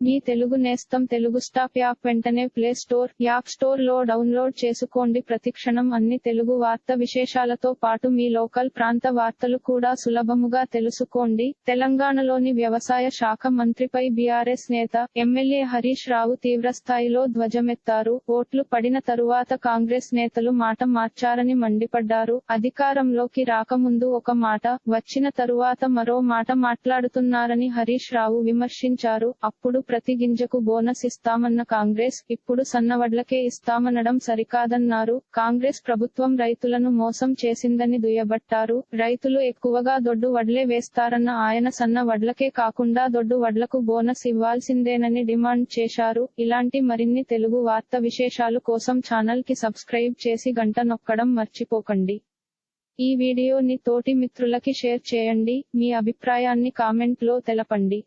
మీ తెలుగు నేస్తం Telugu stop app వెంటనే play store, app store లో డౌన్లోడ్ చేసుకోండి. ప్రతిక్షణం అన్ని తెలుగు వార్త విశేషాలతో పాటు మీ లోకల్ ప్రాంత వార్తలు కూడా సులభముగా తెలుసుకోండి. తెలంగాణలోని వ్యవసాయ శాఖ మంత్రిపై బీఆర్ఎస్ నేత, ఎమ్మెల్యే హరీష్ రావు తీవ్రస్థాయిలో ధ్వజమెత్తారు. ఓట్లు పడిన తరువాత కాంగ్రెస్ నేతలు మాట మార్చారని మండిపడ్డారు. అధికారంలోకి రాకముందు ఒక మాట, వచ్చిన తరువాత మరో మాట మాట్లాడుతున్నారని హరీష్ రావు విమర్శించారు. అప్పుడు ప్రతి గింజకు బోనస్ ఇస్తామన్న కాంగ్రెస్, ఇప్పుడు సన్నవడ్లకే ఇస్తామనడం సరికాదన్నారు. కాంగ్రెస్ ప్రభుత్వం రైతులను మోసం చేసిందని దుయ్యబట్టారు. రైతులు ఎక్కువగా దొడ్డు వడ్లే వేస్తారన్న ఆయన సన్న వడ్లకే కాకుండా దొడ్డు వడ్లకు బోనస్ ఇవ్వాల్సిందేనని డిమాండ్ చేశారు. ఇలాంటి మరిన్ని తెలుగు వార్త విశేషాలు కోసం ఛానల్ కి సబ్స్క్రైబ్ చేసి గంట నొక్కడం మర్చిపోకండి. ఈ వీడియోని తోటి మిత్రులకి షేర్ చేయండి. మీ అభిప్రాయాన్ని కామెంట్ లో తెలపండి.